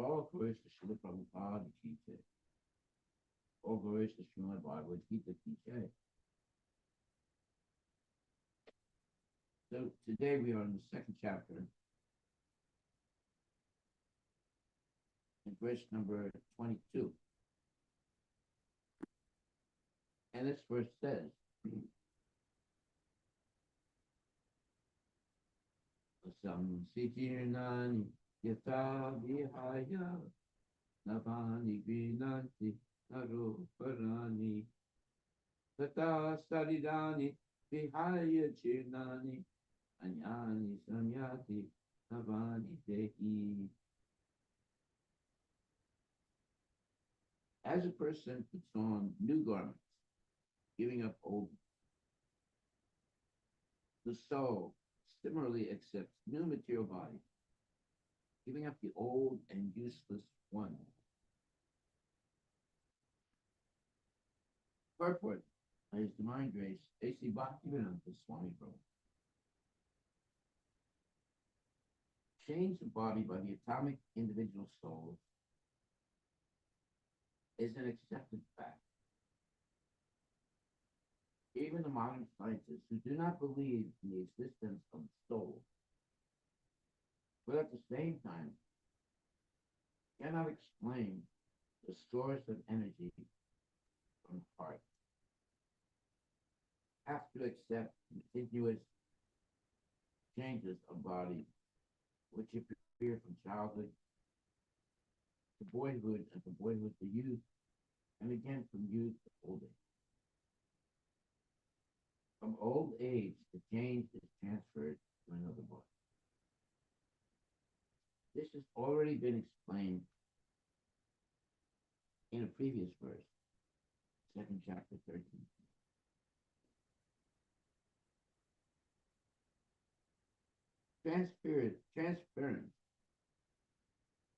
All glories to Srila Prabhupada Ki Jai. All glories to Srimad Bhagavad Gita Ki Jai. So today we are in the second chapter, in verse number 22. And this verse says, Samsitirnani yata vihaya navani vinanti naroparani tata saridani vihaya chirnani anyani samyati navani dehi. As a person puts on new garments, giving up old, the soul similarly accepts new material body, giving up the old and useless one. Purport by His Divine Grace, A.C. Bhaktivedanta Swami Prabhu. Change the body by the atomic individual soul is an accepted fact. Even the modern scientists who do not believe in the existence of the soul, but at the same time cannot explain the source of energy from the heart, have to accept continuous changes of body which appear from childhood to boyhood and from boyhood to youth, and again from youth to old age. From old age, the change is transferred to another body. This has already been explained in a previous verse, second chapter 13. Transference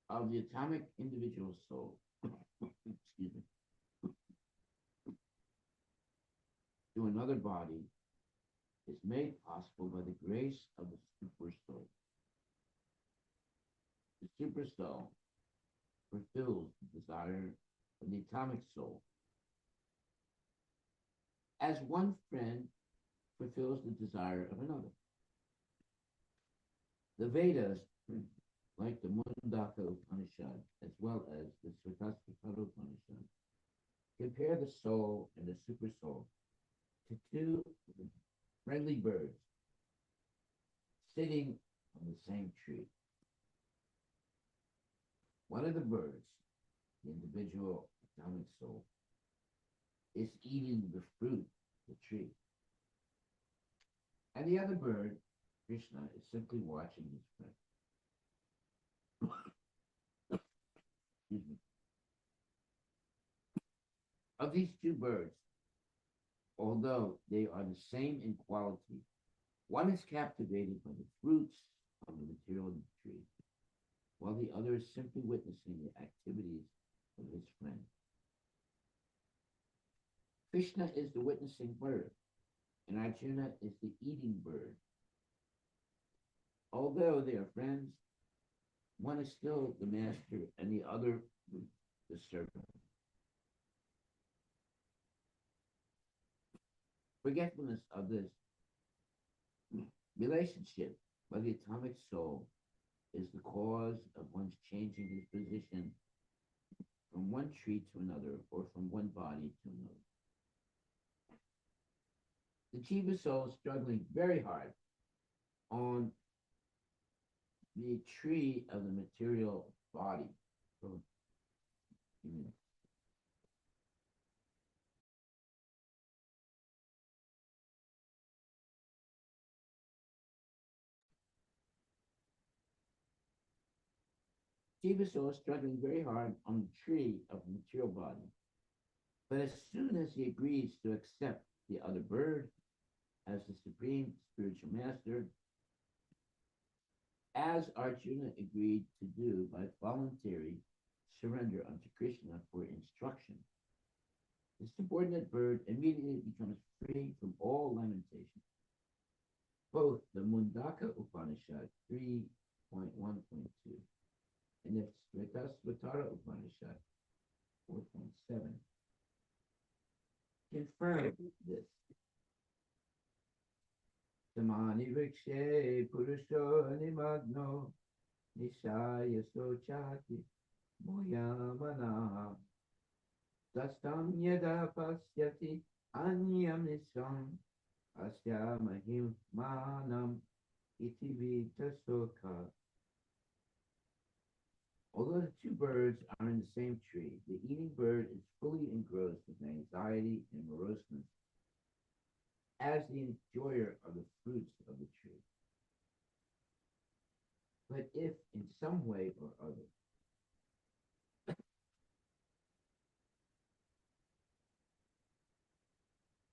of the atomic individual soul, excuse me, to another body is made possible by the grace of the super soul. The super soul fulfills the desire of the atomic soul, as one friend fulfills the desire of another. The Vedas, like the Mundaka Upanishad, as well as the Sritaspitara Upanishad, compare the soul and the super soul to two friendly birds sitting on the same tree. One of the birds, the individual atomic soul, is eating the fruit of the tree. And the other bird, Krishna, is simply watching his friend. Excuse me. Of these two birds, although they are the same in quality, one is captivated by the fruits of the material of the tree, while the other is simply witnessing the activities of his friend. Krishna is the witnessing bird, and Arjuna is the eating bird. Although they are friends, one is still the master and the other the servant. Forgetfulness of this relationship by the atomic soul is the cause of one's changing his position from one tree to another or from one body to another. The Jiva soul is struggling very hard on the tree of the material body. Jiva soul is struggling very hard on the tree of the material body. But as soon as he agrees to accept the other bird as the supreme spiritual master, as Arjuna agreed to do by voluntary surrender unto Krishna for instruction, the subordinate bird immediately becomes free from all lamentation. Both the Mundaka Upanishad 3.1.2 and And if Svatara Upanishad 4.7 confirms this. Samani Vikshe Purusho Nimagno Nishaya Sochati Moyamana Dastam Yada Pasyati Anyam Nisam Asya Mahim Manam Itivita Soka. Although the two birds are in the same tree, the eating bird is fully engrossed with anxiety and moroseness as the enjoyer of the fruits of the tree. But if in some way or other,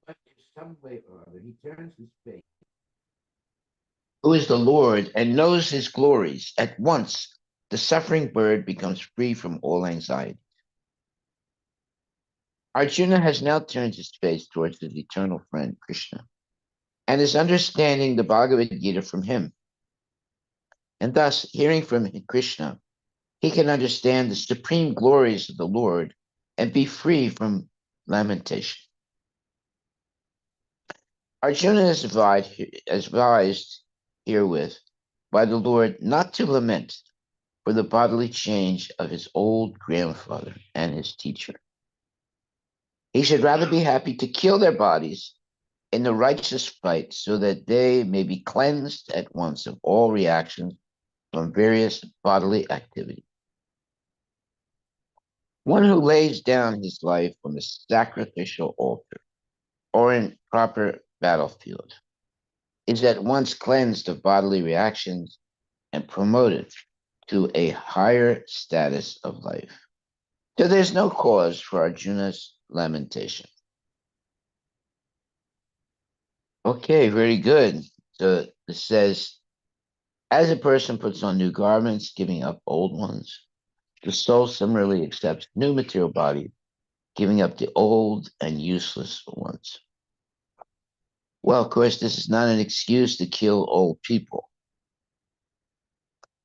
but in some way or other, he turns his face, who is the Lord and knows his glories, at once the suffering bird becomes free from all anxiety. Arjuna has now turned his face towards his eternal friend Krishna and is understanding the Bhagavad Gita from him. And thus, hearing from Krishna, he can understand the supreme glories of the Lord and be free from lamentation. Arjuna is advised herewith by the Lord not to lament for the bodily change of his old grandfather and his teacher. He should rather be happy to kill their bodies in the righteous fight so that they may be cleansed at once of all reactions from various bodily activities. One who lays down his life on the sacrificial altar or in proper battlefield is at once cleansed of bodily reactions and promoted to a higher status of life. So there's no cause for Arjuna's lamentation. Okay, very good. So it says, as a person puts on new garments, giving up old ones, the soul similarly accepts new material bodies, giving up the old and useless ones. Well, of course, this is not an excuse to kill old people.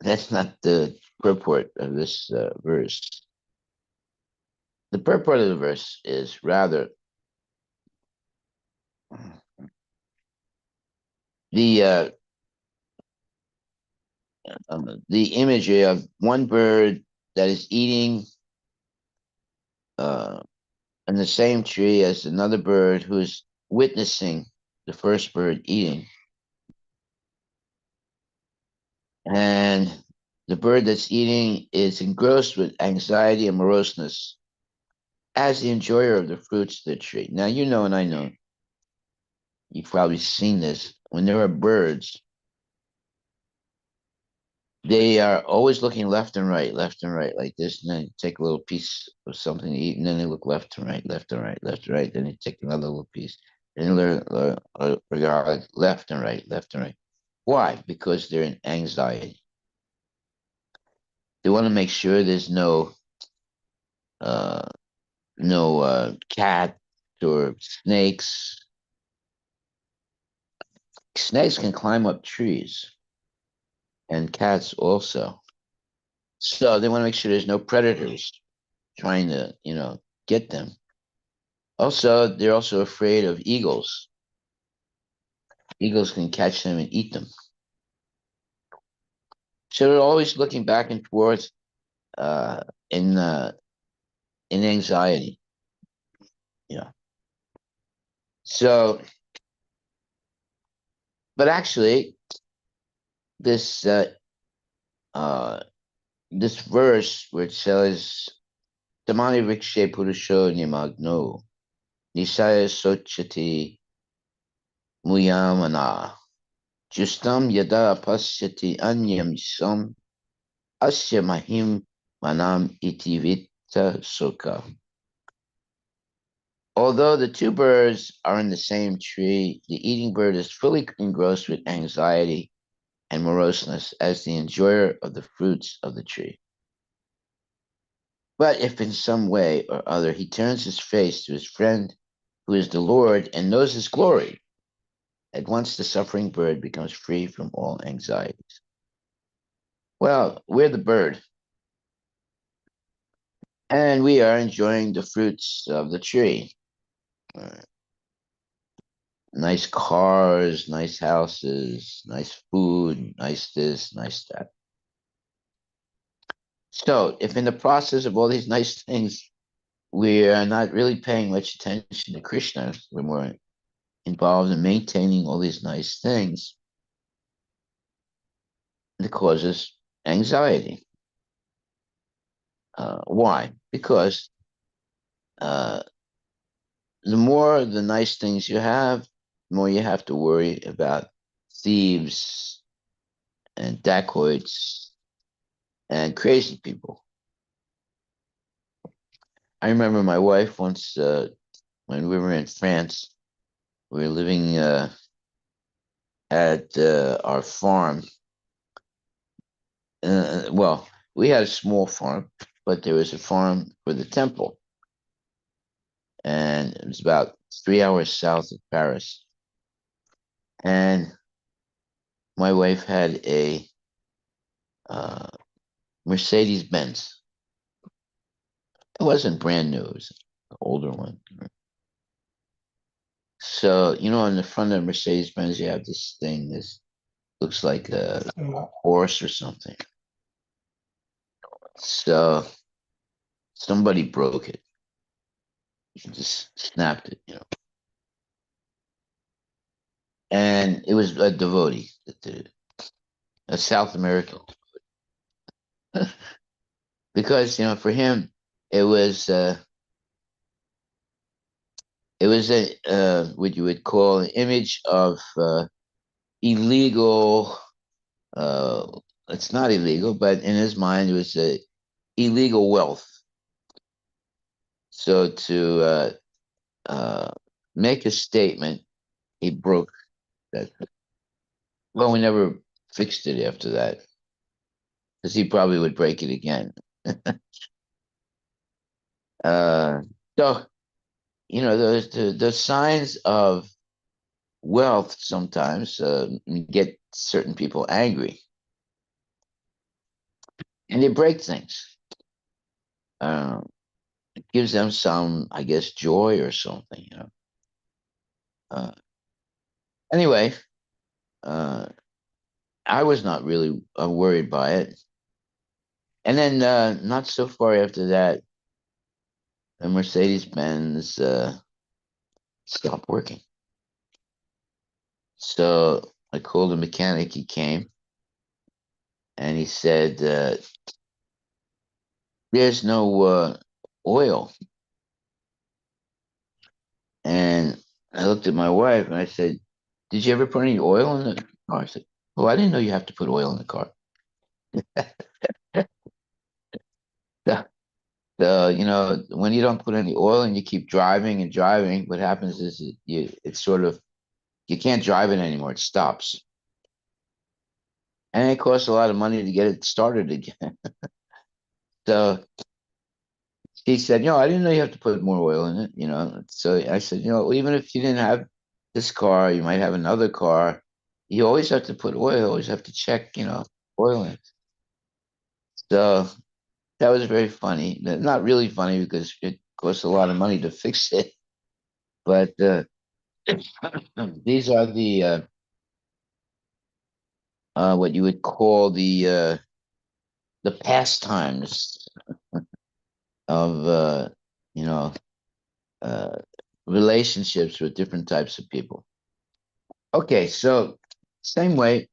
That's not the purport of this verse. The purport of the verse is rather the imagery of one bird that is eating in the same tree as another bird who is witnessing the first bird eating. And the bird that's eating is engrossed with anxiety and moroseness as the enjoyer of the fruits of the tree. Now, you know, and I know, you've probably seen this, when there are birds, they are always looking left and right, like this, and then take a little piece of something to eat, and then they look left and right, left and right, left and right, then they take another little piece, and they regard left and right, left and right. Why? Because they're in anxiety. They want to make sure there's uh, no cat or snakes. Snakes can climb up trees, and cats also. So they want to make sure there's no predators trying to, get them. Also, they're also afraid of eagles. Eagles can catch them and eat them. So they're always looking back and forth uh, in uh, in anxiety. Yeah. So, but actually, this uh, this verse where it says "Tamani Rikshe Purusho Nimagno Nisaya Sochati Muyamana Justam Yada Pasyati Anyam Sam Asya Mahim Manam Itivita Sukha." Although the two birds are in the same tree, the eating bird is fully engrossed with anxiety and moroseness as the enjoyer of the fruits of the tree. But if in some way or other he turns his face to his friend, who is the Lord and knows his glory, at once the suffering bird becomes free from all anxieties. Well, we're the bird. And we are enjoying the fruits of the tree. Uh, Nice cars, nice houses, nice food, nice this, nice that. So, if in the process of all these nice things, we are not really paying much attention to Krishna, we're more involved in maintaining all these nice things, it causes anxiety. Why? Because uh, the more the nice things you have, the more you have to worry about thieves and dacoits and crazy people. I remember my wife once, when we were in France, we were living at our farm. Well, we had a small farm, but there was a farm for the temple, and it was about 3 hours south of Paris. And my wife had a uh, Mercedes Benz. It wasn't brand new; it was an older one. So on the front of Mercedes Benz, you have this thing. This looks like a horse or something. So somebody broke it, just snapped it. And it was a devotee that did it, a South American, because for him it was uh, it was a what you would call an image of illegal. Uh, it's not illegal, but in his mind it was illegal wealth. So to uh, make a statement, he broke that. Well, we never fixed it after that because he probably would break it again. Uh, so the signs of wealth sometimes get certain people angry, and they break things. Uh, it gives them some, I guess, joy or something. Uh, anyway, uh, I was not really worried by it. And then, not so far after that, the Mercedes Benz stopped working. So I called the mechanic. He came and he said, "There's no oil." And I looked at my wife and I said, "Did you ever put any oil in the car?" I said, "Oh, I didn't know you have to put oil in the car." So, when you don't put any oil and you keep driving and driving, what happens is it's sort of, you can't drive it anymore. It stops. And it costs a lot of money to get it started again. So he said, I didn't know you have to put more oil in it. So I said, even if you didn't have this car, you might have another car. You always have to put oil, you always have to check, oil in it. So that was very funny. Not really funny because it costs a lot of money to fix it. But these are the what you would call the pastimes of you know uh, relationships with different types of people. Okay, so same way,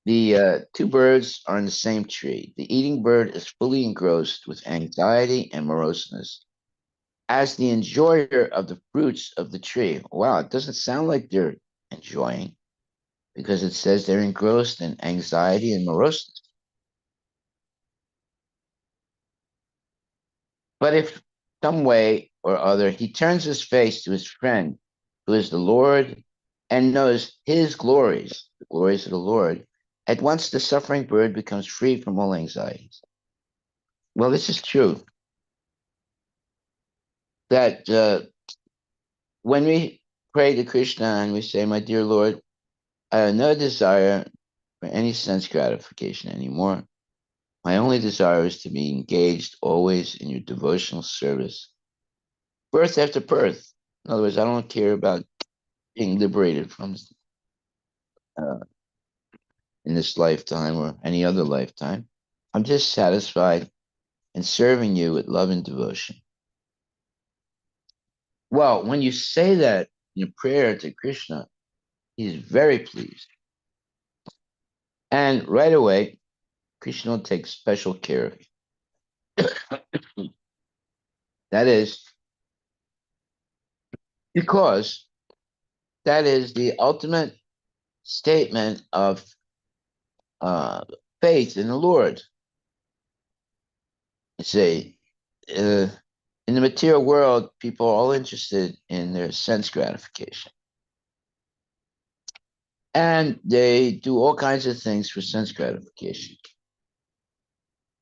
the two birds are in the same tree. The eating bird is fully engrossed with anxiety and moroseness as the enjoyer of the fruits of the tree. Wow, it doesn't sound like they're enjoying because it says they're engrossed in anxiety and moroseness. But if some way or other he turns his face to his friend, who is the Lord, and knows his glories, the glories of the Lord, at once the suffering bird becomes free from all anxieties. Well, this is true that when we pray to Krishna and we say, "My dear Lord, I have no desire for any sense gratification anymore. My only desire is to be engaged always in your devotional service, birth after birth. In other words, I don't care about being liberated from uh, in this lifetime or any other lifetime. I'm just satisfied in serving you with love and devotion. Well, when you say that in prayer to Krishna, he's very pleased. And right away, Krishna will take special care of you. That is because that is the ultimate statement of uh, faith in the Lord. See, uh, in the material world, people are all interested in their sense gratification. And they do all kinds of things for sense gratification.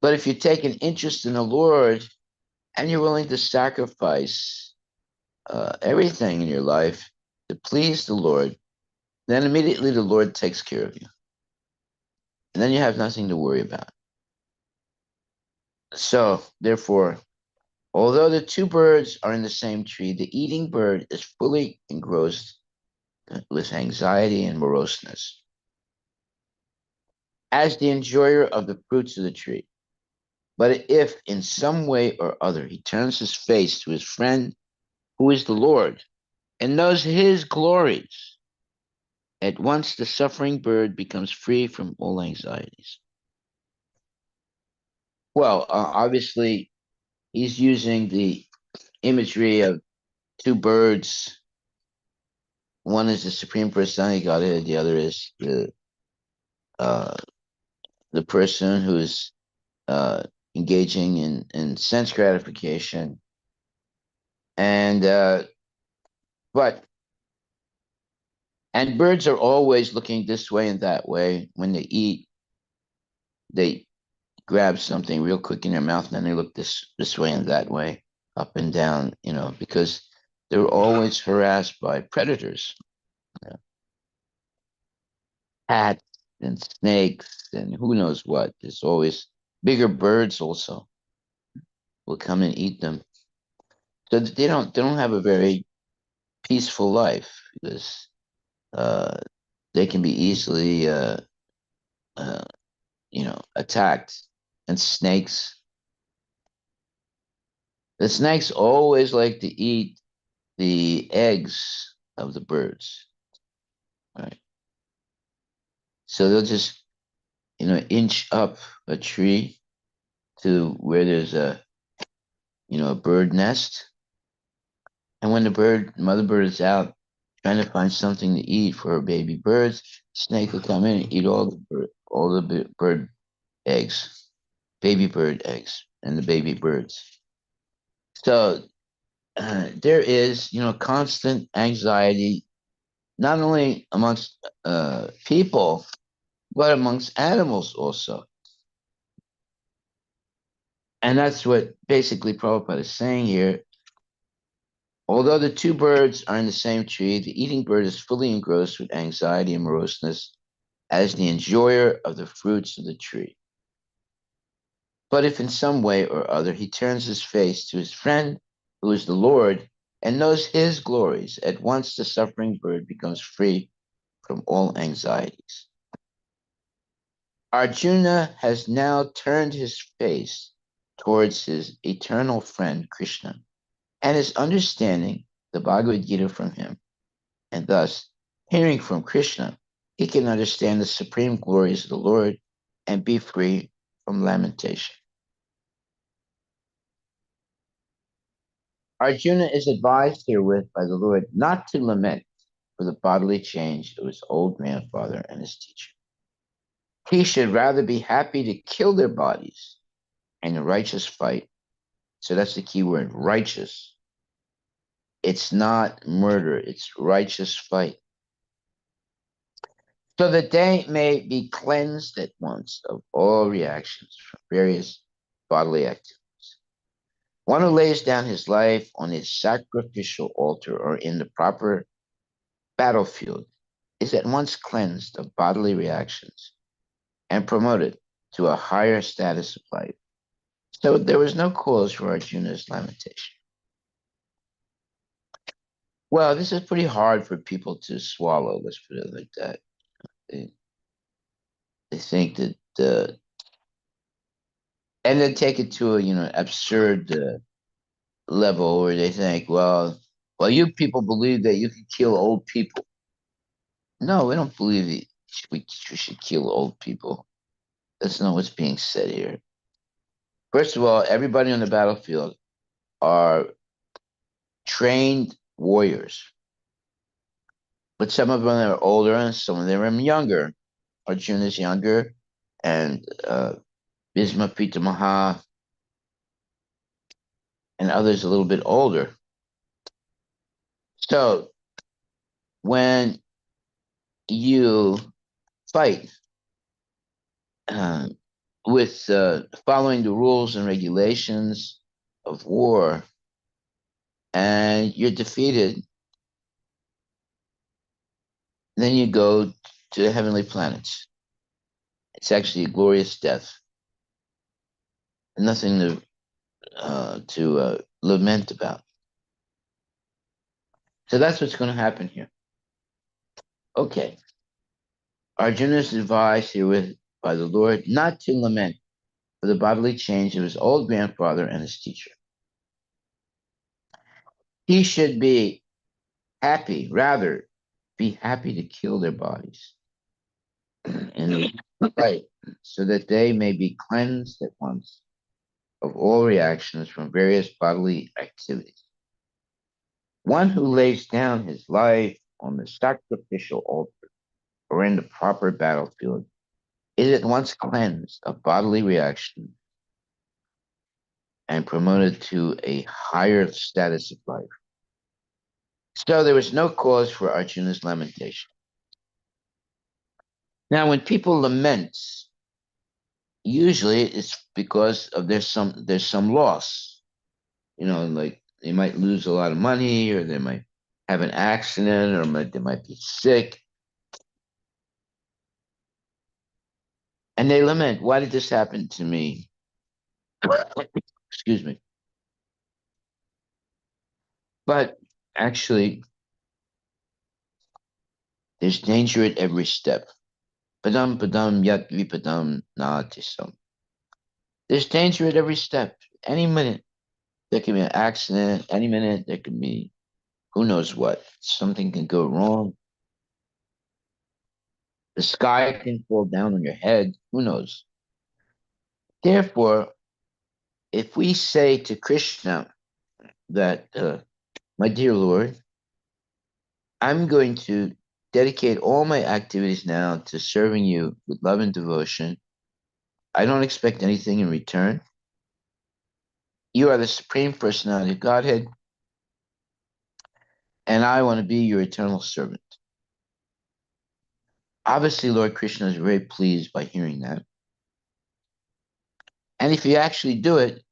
But if you take an interest in the Lord and you're willing to sacrifice everything in your life to please the Lord, then immediately the Lord takes care of you. And then you have nothing to worry about. So, therefore, although the two birds are in the same tree, the eating bird is fully engrossed with anxiety and moroseness as the enjoyer of the fruits of the tree. But if in some way or other he turns his face to his friend, who is the Lord, and knows his glories, at once the suffering bird becomes free from all anxieties. Well, obviously, he's using the imagery of two birds. One is the Supreme Personality of Godhead, the other is uh, the person who's uh, engaging in sense gratification. And but and birds are always looking this way and that way. When they eat, they grab something real quick in their mouth, and then they look this way and that way, up and down, because they're always harassed by predators, you know, cats and snakes and who knows what. There's always bigger birds also will come and eat them. So they don't have a very peaceful life because uh, they can be easily uh, attacked. And the snakes always like to eat the eggs of the birds, right? So they'll just, inch up a tree to where there's a bird nest. And when the mother bird is out trying to find something to eat for her baby birds, snake will come in and eat all the bird eggs, baby bird eggs, and the baby birds. So there is, constant anxiety, not only amongst people, but amongst animals also. And that's what basically Prabhupada is saying here. Although the two birds are in the same tree, the eating bird is fully engrossed with anxiety and moroseness as the enjoyer of the fruits of the tree. But if in some way or other he turns his face to his friend, who is the Lord, and knows his glories, at once the suffering bird becomes free from all anxieties. Arjuna has now turned his face towards his eternal friend Krishna and is understanding the Bhagavad Gita from him. And thus, hearing from Krishna, he can understand the supreme glories of the Lord and be free from lamentation. Arjuna is advised herewith by the Lord not to lament for the bodily change of his old grandfather and his teacher. He should rather be happy to kill their bodies in a righteous fight. So that's the key word, righteous. It's not murder, it's righteous fight. So that they may be cleansed at once of all reactions from various bodily activities. One who lays down his life on his sacrificial altar or in the proper battlefield is at once cleansed of bodily reactions and promoted to a higher status of life. So there was no cause for Arjuna's lamentation. Well, this is pretty hard for people to swallow, let's put it like that. They, they think that, and then take it to a, absurd level where they think, well, you people believe that you can kill old people. No, we don't believe we should kill old people. That's not what's being said here. First of all, everybody on the battlefield are trained warriors, but some of them are older and some of them are younger. Arjuna is younger, and Bhisma Pitamaha and others a little bit older. So when you fight uh, with following the rules and regulations of war, and you're defeated, then you go to the heavenly planets. It's actually a glorious death. Nothing to lament about. So that's what's going to happen here. Okay. Arjuna is advised herewith by the Lord not to lament for the bodily change of his old grandfather and his teacher. He should be happy, rather, be happy to kill their bodies and right, so that they may be cleansed at once of all reactions from various bodily activities. One who lays down his life on the sacrificial altar or in the proper battlefield is at once cleansed of bodily reaction and promoted to a higher status of life. So there was no cause for Arjuna's lamentation. Now, when people lament, usually it's because of there's some loss. Like they might lose a lot of money, or they might have an accident, or they might be sick, and they lament, "Why did this happen to me?" Excuse me. But actually, there's danger at every step. Padam padam yat vipadam natisam. There's danger at every step. Any minute there can be an accident. Any minute there can be who knows what. Something can go wrong. The sky can fall down on your head. Who knows? Therefore, if we say to Krishna that, my dear Lord, I'm going to dedicate all my activities now to serving you with love and devotion. I don't expect anything in return. You are the supreme personality of Godhead, and I want to be your eternal servant. Obviously, Lord Krishna is very pleased by hearing that. And if you actually do it,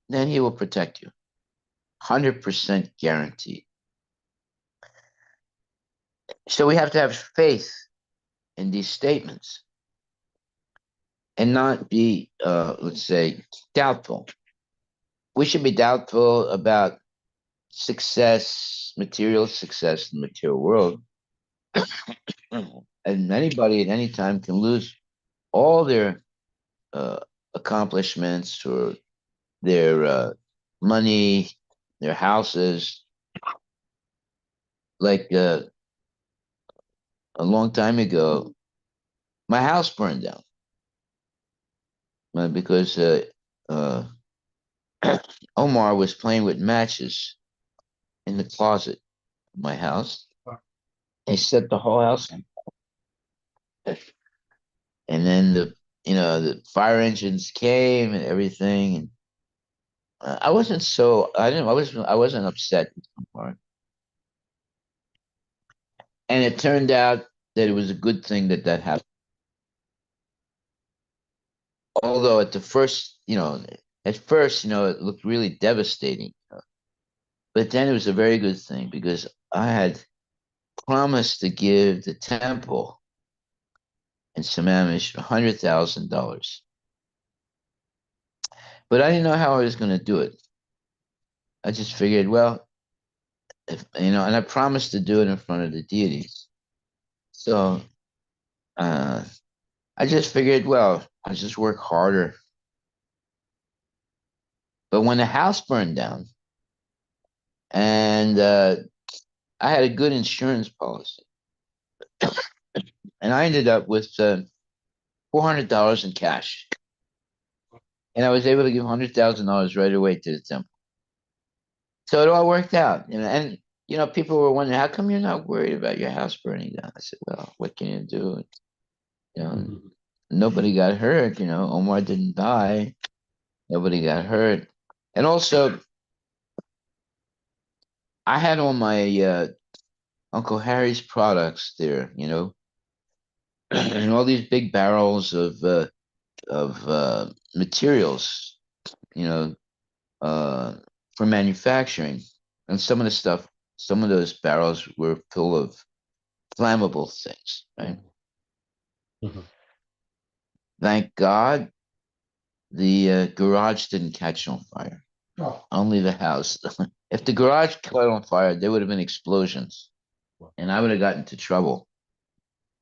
then he will protect you. 100% guaranteed. So we have to have faith in these statements and not be, let's say, doubtful. We should be doubtful about success, material success in the material world. And anybody at any time can lose all their accomplishments or their money, their houses. Like a long time ago, my house burned down because uh, Omar was playing with matches in the closet of my house. They set the whole house on fire. And then the fire engines came and everything. And I wasn't so I wasn't upset with Omar. And it turned out that it was a good thing that happened. Although at first, it looked really devastating. But then it was a very good thing because I had promised to give the temple and Sammamish $100,000. But I didn't know how I was going to do it. I just figured, well, if you know, and I promised to do it in front of the deities. So uh, I just figured, well, I'll just work harder. But when the house burned down, and I had a good insurance policy, and I ended up with $400 in cash, and I was able to give $100,000 right away to the temple. So it all worked out, you know. And you know, people were wondering, how come you're not worried about your house burning down? I said, well, what can you do? You know, nobody got hurt. You know, Omar didn't die. Nobody got hurt. And also, I had all my Uncle Harry's products there. You know, and all these big barrels of materials. You know, uh, for manufacturing, and some of the stuff, some of those barrels were full of flammable things. Right. Mhm. Thank God the garage didn't catch on fire. Oh. Only the house. If the garage caught on fire, there would have been explosions, and I would have gotten into trouble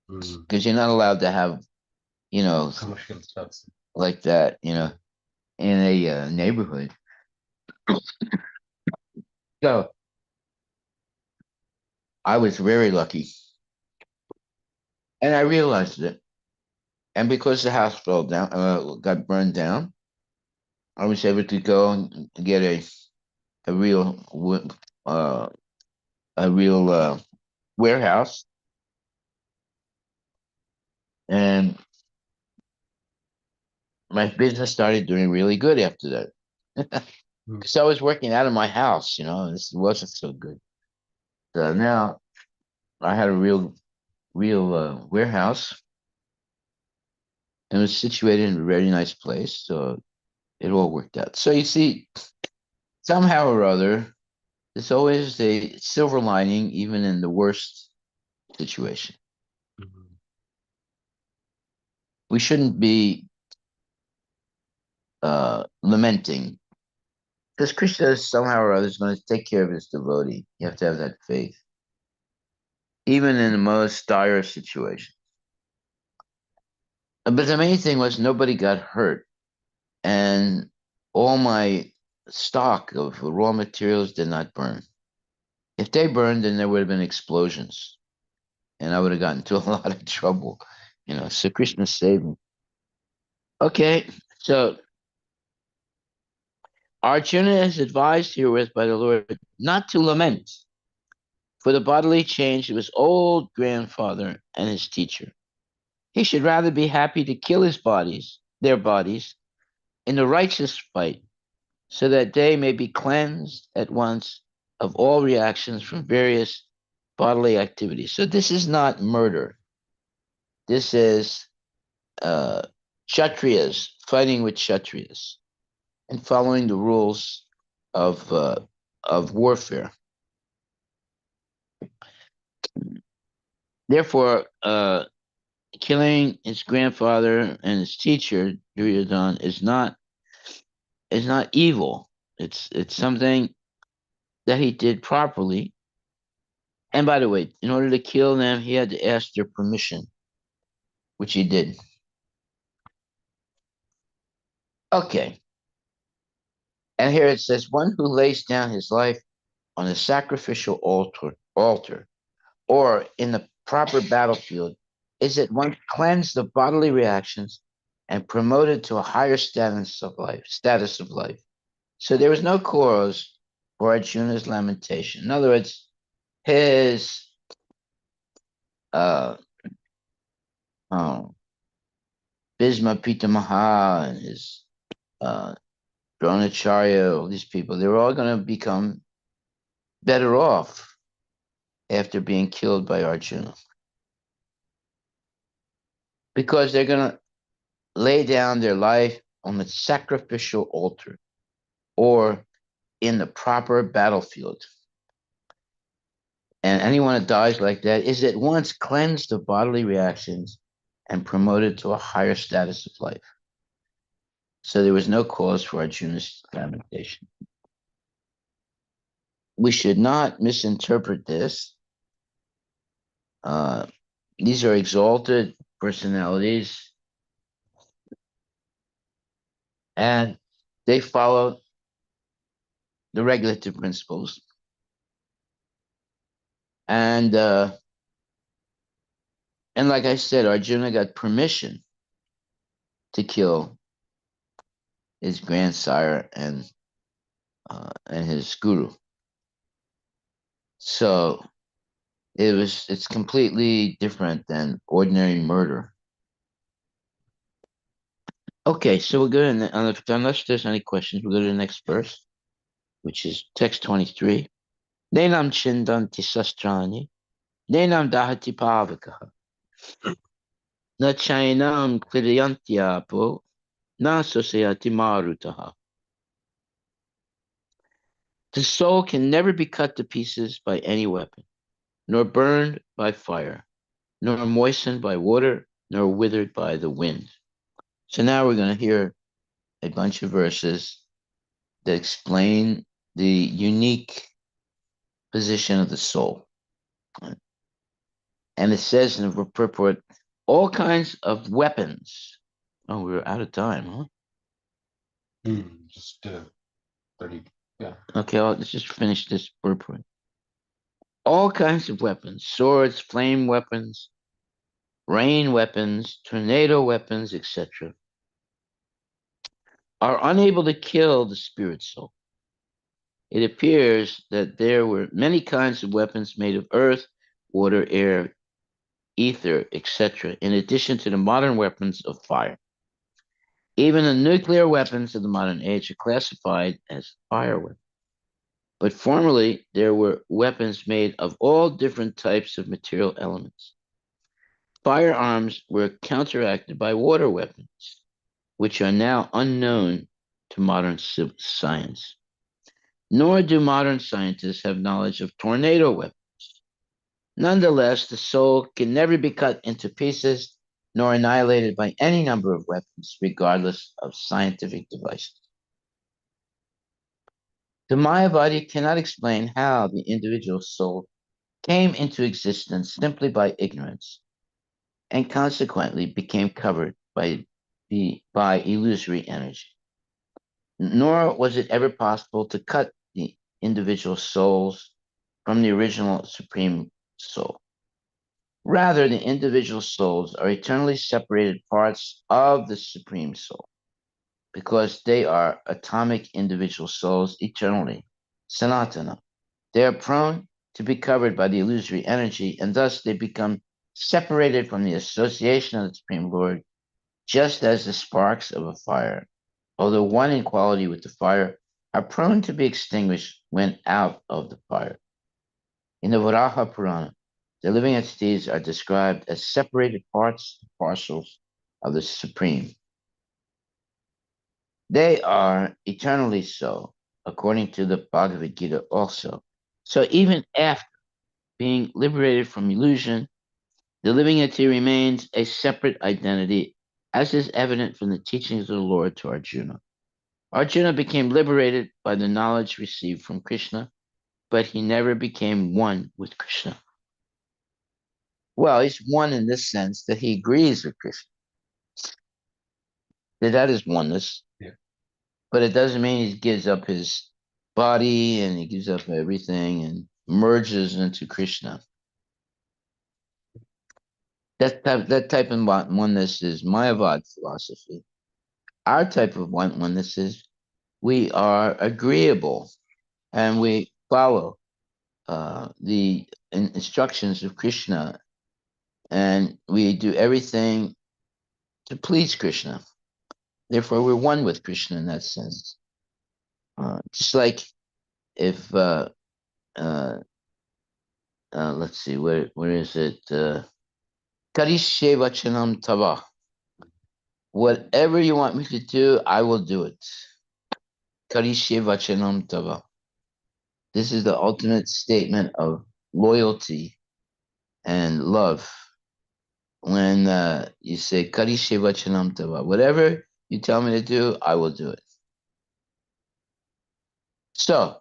because you're not allowed to have, you know, Commercial stuff. like that, you know, in a neighborhood. So I was very lucky, and I realized it. And because the house fell down, got burned down, I was able to go and get a real uh, a real warehouse, and my business started doing really good after that. Because I was working out of my house, you know, this wasn't so good. So now I had a real warehouse, and it was situated in a very nice place. So it all worked out. So you see, somehow or other, there's always a silver lining, even in the worst situation. We shouldn't be lamenting, because Krishna is somehow or other is going to take care of his devotee. You have to have that faith, even in the most dire situation. But the main thing was nobody got hurt, and all my stock of raw materials did not burn. If they burned, then there would have been explosions, and I would have gotten into a lot of trouble. You know, so Krishna saved me. Okay, so Arjuna is advised herewith by the Lord not to lament for the bodily change of his old grandfather and his teacher. He should rather be happy to kill their bodies, in the righteous fight, so that they may be cleansed at once of all reactions from various bodily activities. So this is not murder. This is uh, Kshatriyas fighting with Kshatriyas and following the rules of warfare. Therefore, killing his grandfather and his teacher Duryodhana is not evil. It's something that he did properly. And by the way, in order to kill them, he had to ask their permission, which he did. Okay. And here it says, one who lays down his life on a sacrificial altar, or in the proper battlefield, is at once cleansed of bodily reactions and promoted to a higher status of life. So there was no cause for Arjuna's lamentation. In other words, his uh, oh, Bhisma Pitamaha and his uh, Dronacharya, all these people, they were all going to become better off after being killed by Arjuna, because they're going to lay down their life on the sacrificial altar or in the proper battlefield. And anyone that dies like that is at once cleansed of bodily reactions and promoted to a higher status of life. So there was no cause for Arjuna's lamentation. We should not misinterpret this. These are exalted personalities, and they follow the regulative principles. And like I said, Arjuna got permission to kill his grandsire and his guru. So it's completely different than ordinary murder. Okay, so we'll go to unless there's any questions, we'll go to the next verse, which is text 23. Nenam chindanti sastrani, nenam dahati pavakaha, na chainam klidyantiapo, na sosayati marutaha. The soul can never be cut to pieces by any weapon, nor burned by fire, nor moistened by water, nor withered by the wind. So now we're going to hear a bunch of verses that explain the unique position of the soul. And it says in the purport, all kinds of weapons. Oh, we're out of time, huh? Just 30. Yeah. Okay, let's just finish this purport. All kinds of weapons, swords, flame weapons, rain weapons, tornado weapons, etc., are unable to kill the spirit soul. It appears that there were many kinds of weapons made of earth, water, air, ether, etc., in addition to the modern weapons of fire. Even the nuclear weapons of the modern age are classified as fire weapons. But formerly, there were weapons made of all different types of material elements. Firearms were counteracted by water weapons, which are now unknown to modern science. Nor do modern scientists have knowledge of tornado weapons. Nonetheless, the soul can never be cut into pieces nor annihilated by any number of weapons, regardless of scientific devices. The Mayavadi cannot explain how the individual soul came into existence simply by ignorance, and consequently became covered by illusory energy. Nor was it ever possible to cut the individual souls from the original supreme soul. Rather, the individual souls are eternally separated parts of the supreme soul, because they are atomic individual souls eternally, sanatana. They are prone to be covered by the illusory energy, and thus they become separated from the association of the Supreme Lord, just as the sparks of a fire, although one in quality with the fire, are prone to be extinguished when out of the fire. In the Varaha Purana, the living entities are described as separated parts and parcels of the Supreme. They are eternally so, according to the Bhagavad Gita also. So even after being liberated from illusion, the living entity remains a separate identity, as is evident from the teachings of the Lord to Arjuna. Arjuna became liberated by the knowledge received from Krishna, but he never became one with Krishna. Well, he's one in this sense that he agrees with Krishna. That is oneness. Yeah. But it doesn't mean he gives up his body and he gives up everything and merges into Krishna. That type of oneness is Mayavad philosophy. Our type of oneness is we are agreeable and we follow the instructions of Krishna, and we do everything to please Krishna. Therefore, we're one with Krishna in that sense. Just like if let's see, where is it? Karishe vachanam tava. Whatever you want me to do, I will do it. Karishe vachanam tava. This is the ultimate statement of loyalty and love. when you say Karishe Vachanam Tava, whatever you tell me to do, I will do it. So,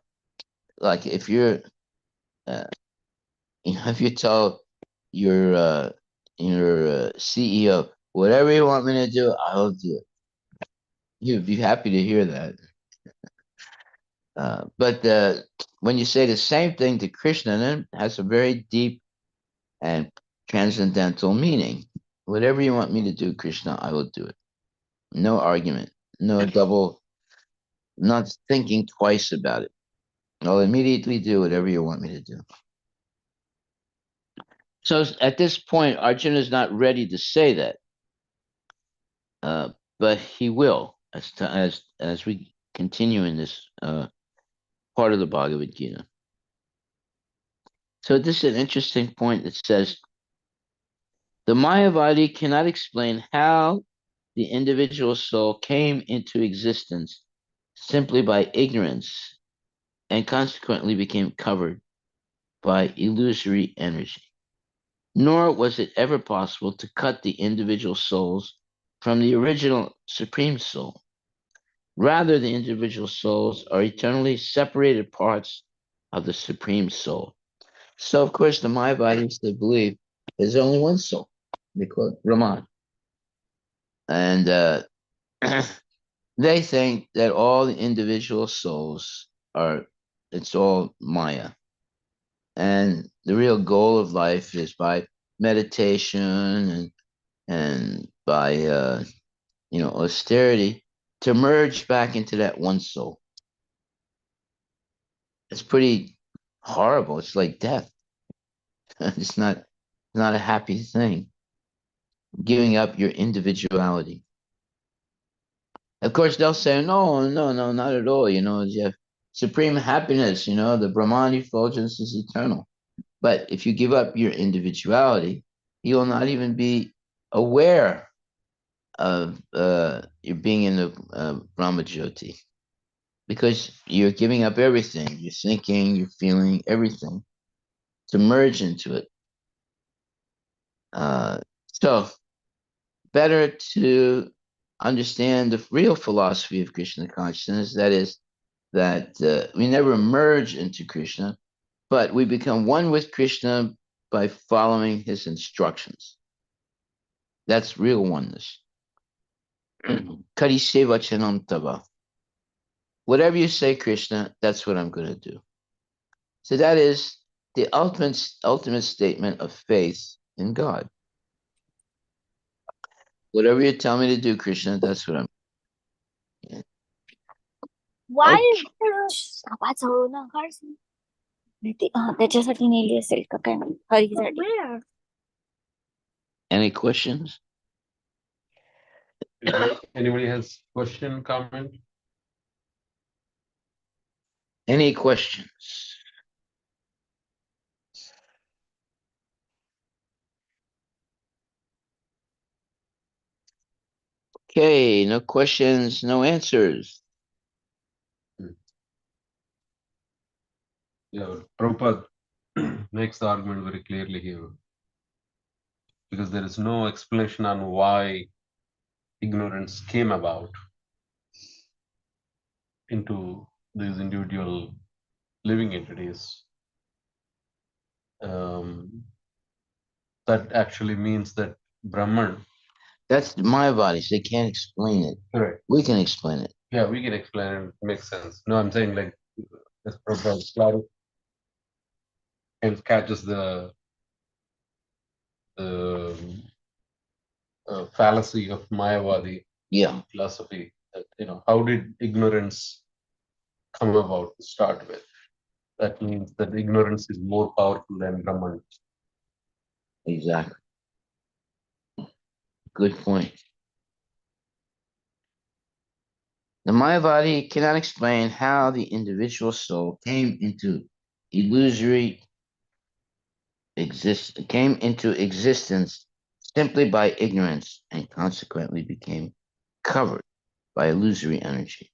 like if you're, if you tell your CEO, whatever you want me to do, I'll do it. You'd be happy to hear that. But when you say the same thing to Krishna, then it has a very deep and transcendental meaning. Whatever you want me to do, Krishna, I will do it. No argument, no double, not thinking twice about it. I'll immediately do whatever you want me to do. So at this point, Arjuna is not ready to say that, but he will as we continue in this part of the Bhagavad Gita. So this is an interesting point that says the Mayavadi cannot explain how the individual soul came into existence simply by ignorance and consequently became covered by illusory energy. Nor was it ever possible to cut the individual souls from the original Supreme Soul. Rather, the individual souls are eternally separated parts of the Supreme Soul. So, of course, the Mayavadis, they believe there's only one soul. They call it Brahman. And they think that all the individual souls it's all Maya. And the real goal of life is by meditation and by austerity to merge back into that one soul. It's pretty horrible. It's like death. It's not a happy thing. Giving up your individuality. Of course, they'll say, no, not at all. You have supreme happiness. The Brahman effulgence is eternal. But if you give up your individuality, you will not even be aware of your being in the Brahma Jyoti, because you're giving up everything. You're thinking, you're feeling, everything to merge into it. So better to understand the real philosophy of Krishna consciousness. That is that we never merge into Krishna, but we become one with Krishna by following his instructions. That's real oneness. Kariseva Chanam Tava. Whatever you say, Krishna, that's what I'm going to do. So that is the ultimate statement of faith in God. Whatever you tell me to do, Krishna, that's what I'm. Why Okay. is सापाचं ना काढ त्याच्यासाठी नेली असेल का काय हरीसाठी. Any questions? Anybody has question, comment? Any questions? Okay, no questions, no answers. Yeah, Prabhupada makes the argument very clearly here. Because there is no explanation on why ignorance came about into these individual living entities. That actually means that Brahman. That's my bodies. They can't explain it. Correct. We can explain it. Yeah, we can explain it. It makes sense. No, I'm saying like this Prabhupada catches the fallacy of Mayavadi philosophy. That, how did ignorance come about to start with? That means that ignorance is more powerful than Brahman. Exactly. Good point. The Mayavadi cannot explain how the individual soul came into existence simply by ignorance and consequently became covered by illusory energy.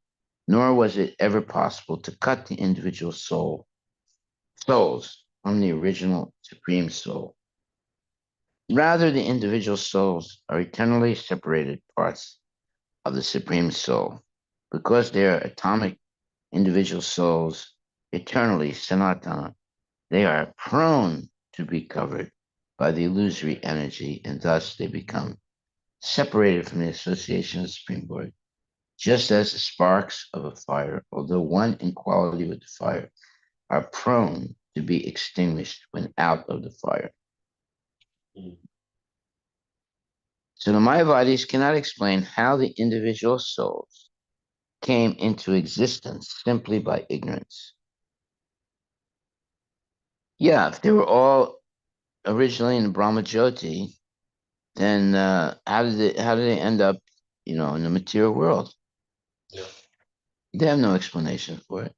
Nor was it ever possible to cut the individual souls from the original Supreme Soul. Rather, the individual souls are eternally separated parts of the Supreme Soul. Because they are atomic individual souls, eternally Sanatana, they are prone to be covered by the illusory energy, and thus they become separated from the association of the Supreme Lord. Just as the sparks of a fire, although one in quality with the fire, are prone to be extinguished when out of the fire. Mm. So the Mayavadis cannot explain how the individual souls came into existence simply by ignorance. Yeah, if they were all originally in Brahma Jyoti, then how did they end up, in the material world? Yeah. They have no explanation for it.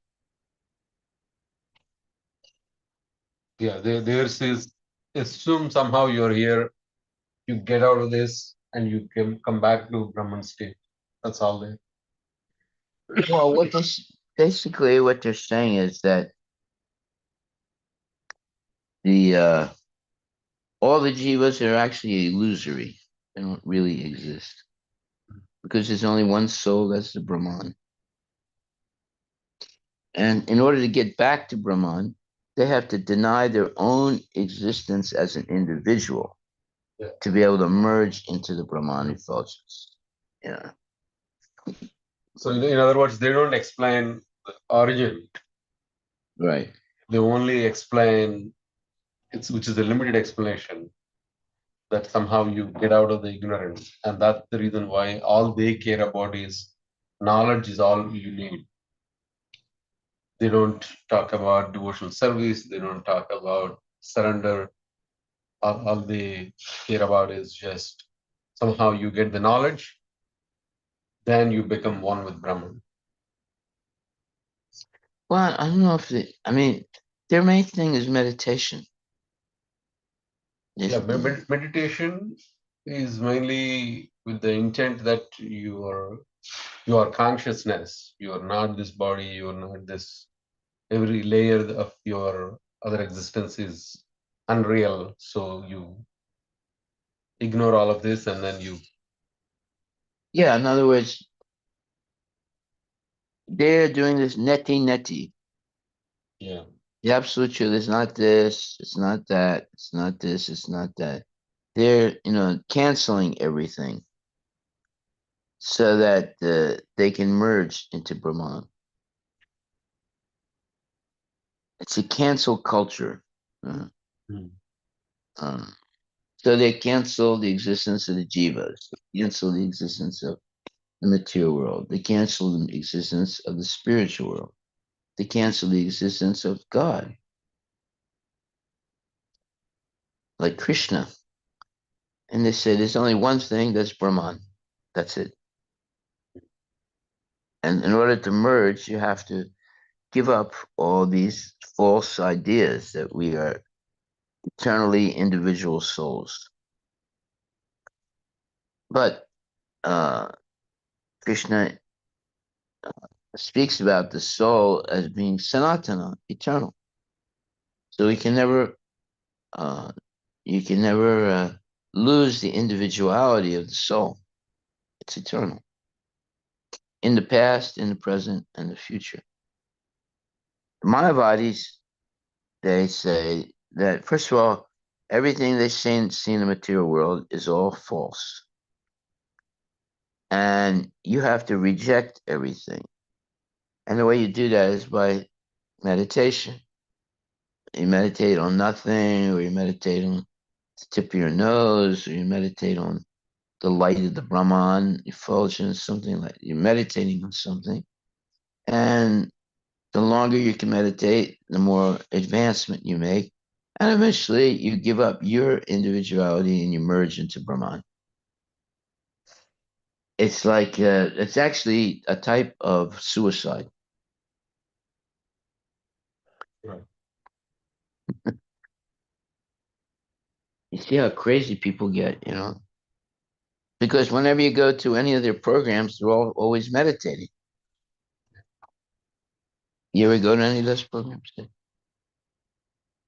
Yeah. Theirs is assume somehow you're here, you get out of this, and you can come back to Brahman state. That's all they. Well, basically what they're saying is that the all the jivas are actually illusory. They don't really exist because there's only one soul, that's the Brahman. And in order to get back to Brahman, they have to deny their own existence as an individual Yeah. to be able to merge into the Brahman effulgence. Yeah. So in other words, they don't explain the origin. Right. They only explain which is a limited explanation, that somehow you get out of the ignorance, and that's the reason why all they care about is knowledge is all you need. They don't talk about devotional service. They don't talk about surrender. All they care about is just somehow you get the knowledge, then you become one with Brahman. Well, I don't know if their main thing is meditation. Yeah, meditation is mainly with the intent that your consciousness, you are not this body, you are not this. Every layer of your other existence is unreal, so you ignore all of this, and then you. Yeah, in other words, they're doing this neti. Yeah. The absolute truth is not this, it's not that, it's not this, it's not that. They're, canceling everything so that they can merge into Brahman. It's a cancel culture. Uh, Mm. so they cancel the existence of the jivas, they cancel the existence of the material world, they cancel the existence of the spiritual world, they cancel the existence of God, like Krishna. And they say there's only one thing, that's Brahman. That's it. And in order to merge, you have to give up all these false ideas that we are eternally individual souls. But Krishna speaks about the soul as being sanatana, eternal. So uh, you can never lose the individuality of the soul. It's eternal. In the past, in the present, and the future. The Mayavadis, they say that, first of all, everything they see in the material world is all false. And you have to reject everything. And the way you do that is by meditation. You meditate on nothing, or you meditate on the tip of your nose, or you meditate on the light of the Brahman effulgence, something like you're meditating on something. And the longer you can meditate, the more advancement you make. And eventually you give up your individuality and you merge into Brahman. It's like, it's actually a type of suicide. Right. You see how crazy people get, Because whenever you go to any of their programs, they're all always meditating. You ever go to any of those programs?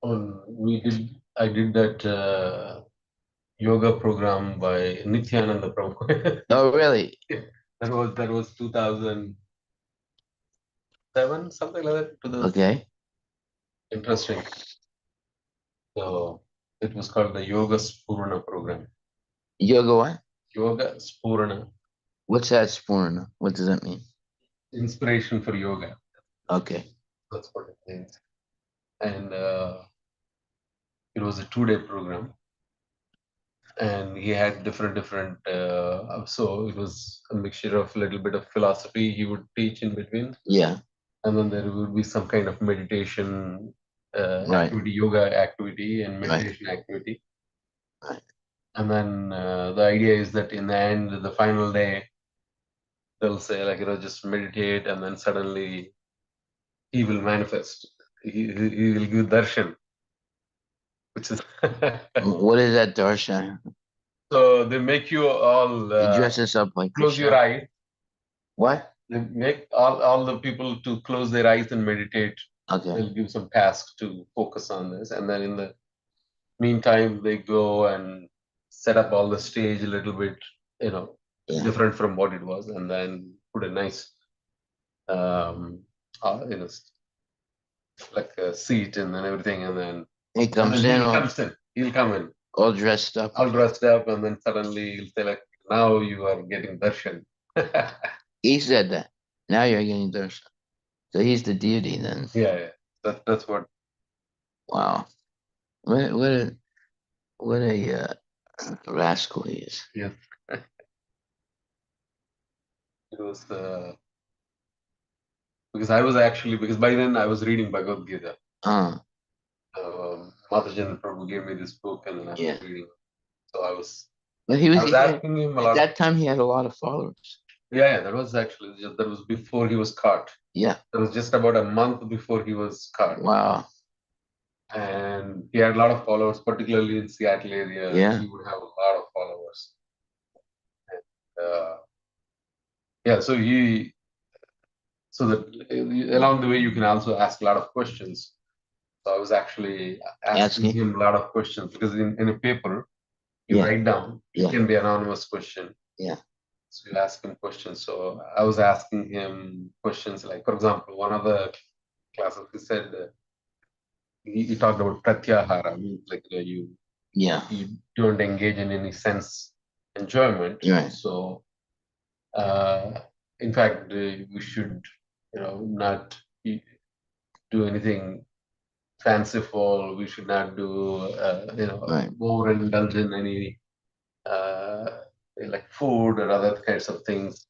I did that yoga program by Nityananda Prabhu. Oh, really? That was 2007, something like that. 2000. Okay. Interesting. So it was called the Yoga Spurna program. Yoga what? Yoga Spurna, What's that spurna? What does that mean? inspiration for yoga. Okay. That's what it means. And it was a 2-day program, and he had different. So it was a mixture of a little bit of philosophy he would teach in between, Yeah. and then there would be some kind of meditation Right. activity, yoga activity, and meditation activity. Right. And then the idea is that in the end, the final day, they'll say like just meditate, and then suddenly he will manifest. He will give darshan, which is What is that darshan? so they make you all They dress us up like close your Krishna. eyes. What? They make all the people to close their eyes and meditate. Okay. They'll give some tasks to focus on this, and then in the meantime, they go and set up all the stage a little bit, Yeah. different from what it was, and then put a nice, um, you know, like a seat and then everything, and then He comes he in comes in. He'll come in all dressed up. all dressed up, and then suddenly he'll say like, "Now you are getting darshan." He said that. Now you're getting darshan. So he's the deity then. Yeah. That's what. Wow. What a rascal he is. Yes. It was because I was actually because by then I was reading Bhagavad Gita. Uh, Madhajan Prabhu gave me this book, and then I Yeah. was reading. So I was but he was asking him a at lot. that time he had a lot of followers. Yeah, that was before he was caught. Yeah. That was just about a month before he was caught. Wow. And he had a lot of followers, particularly in Seattle area. Yeah. He would have a lot of followers. And, yeah, so that along the way you can also ask a lot of questions. So I was actually asking him a lot of questions because in a paper you write down, it can be anonymous question. Yeah. So you ask him questions. So I was asking him questions like, for example, one of the classes he said he talked about pratyahara, means like you don't engage in any sense enjoyment. Right. So in fact, we should not do anything fanciful. We should not do overindulge in any like food or other kinds of things,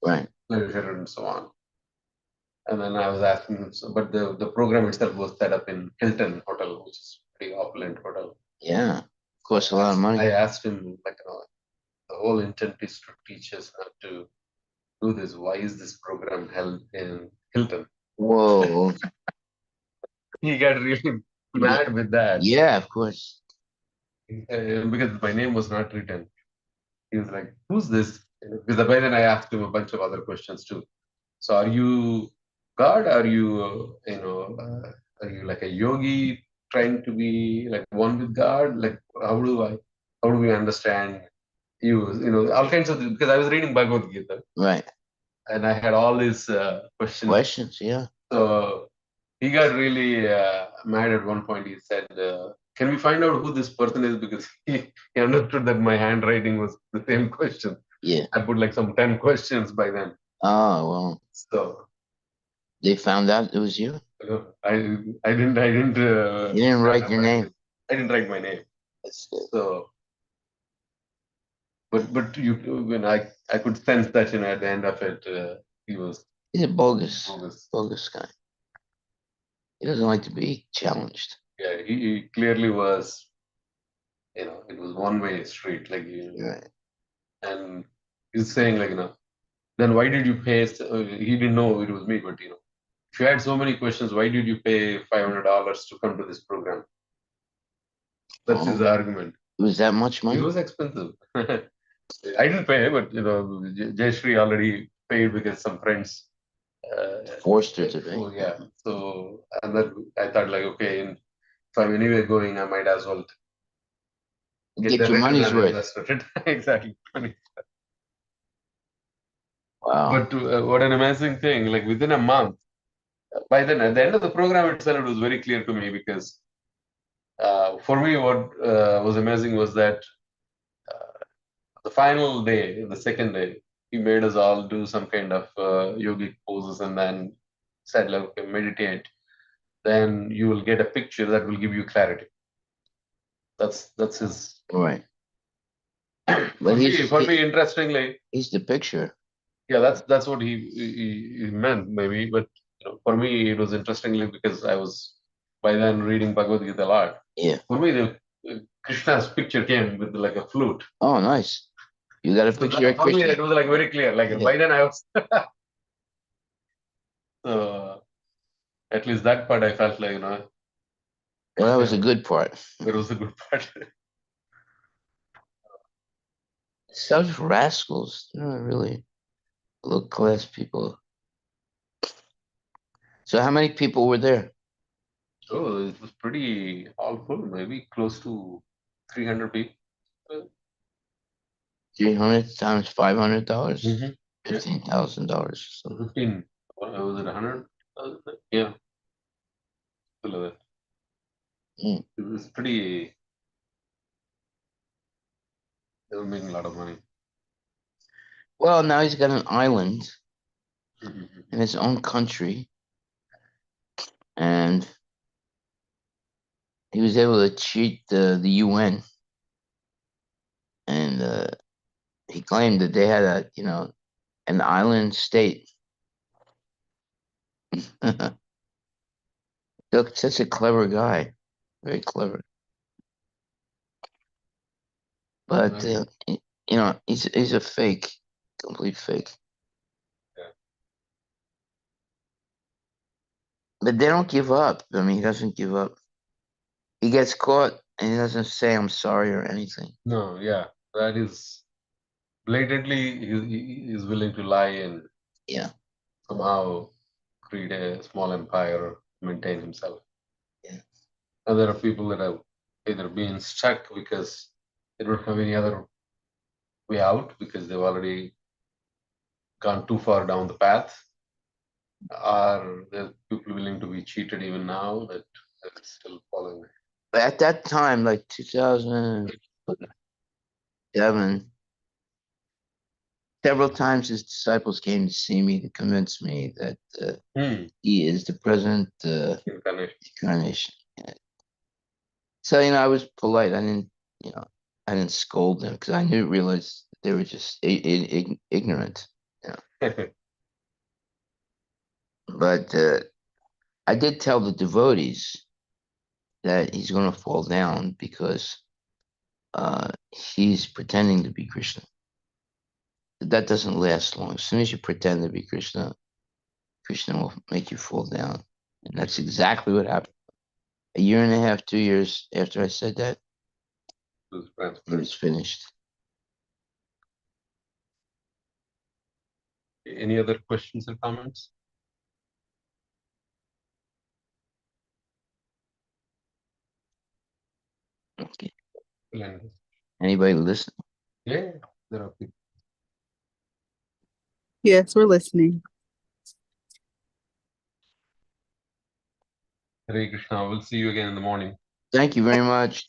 pleasure and so on. And then I was asking him, but the program itself was set up in Hilton Hotel, which is a pretty opulent hotel. Yeah, costs a lot of money. I asked him, like, the whole intent is to teach us how to do this. Why is this program held in Hilton? Whoa. He got really mad with that. Yeah, of course. Because my name was not written. He was like, "Who's this?" Because by then I asked him a bunch of other questions too. So, are you God? Are you, are you like a yogi trying to be like one with God? Like, how do we understand you? All kinds of, because I was reading Bhagavad Gita. Right. And I had all these questions. Yeah. So he got really mad at one point. He said, "Can we find out who this person is?" Because he understood that my handwriting was the same question. Yeah. I put like some 10 questions by then. Oh, well. So they found out it was you? I didn't. You didn't write your name. I didn't write my name. That's good. So, but when I could sense that at the end of it, he's a bogus guy. He doesn't like to be challenged. Yeah, he clearly was. It was one-way street, like Right. And he's saying like then why did you pay? He didn't know it was me, but if you had so many questions, why did you pay $500 to come to this program? That's his argument. It was that much money? It was expensive. I didn't pay, but Jayashree already paid because some friends forced her to pay. Oh yeah. So and then I thought like, okay, if I'm anyway going, I might as well Get the your return money's on worth. investment. Exactly. Wow. But what an amazing thing! Like within a month, by then at the end of the program itself, it was very clear to me because for me, what was amazing was that the final day, the second day, he made us all do some kind of yogic poses and then said, like, okay, meditate. Then you will get a picture that will give you clarity. That's his. Right. For But me, interestingly, he's the picture. yeah, that's what he meant maybe. But for me, it was interestingly because I was by then reading Bhagavad Gita a lot. Yeah. For me, the Krishna's picture came with like a flute. Oh, nice. You got a So picture of for me, Krishna. it was like very clear. Like Yeah. by then, I was. So at least that part, I felt like Well, that was a good part. that was a good part. Such rascals. They're not really low class people. So how many people were there? Oh, it was pretty all full. Maybe close to 300 people. 300 times $500? Mhm. $15,000. So 15. Was it 100? Yeah. Below that. Mm. It was pretty. They were making a lot of money. Well, now he's got an island Mhm. in his own country, and he was able to cheat the UN, and he claimed that they had an island state. Look, such a clever guy, very clever. But he's a fake, complete fake. Yeah. But they don't give up. I mean, he doesn't give up. He gets caught and he doesn't say I'm sorry or anything. No, yeah, that is blatantly he is willing to lie and Yeah. somehow create a small empire, maintain himself. Yeah. And there are people that have either been stuck because they don't have any other way out because they've already gone too far down the path. Are there people willing to be cheated even now that are still following? But at that time, like 2007, several times his disciples came to see me to convince me that he is the present incarnation. Yeah. So I was polite. I didn't scold them because I realized they were just ignorant. But I did tell the devotees that he's going to fall down because he's pretending to be Krishna. That doesn't last long. As soon as you pretend to be Krishna, Krishna will make you fall down. And that's exactly what happened. A year and a half, 2 years after I said that, it was finished. Any other questions or comments? Okay. Yeah, Anybody listen? there are people. Yes, we're listening. Hare Krishna. We'll see you again in the morning. Thank you very much.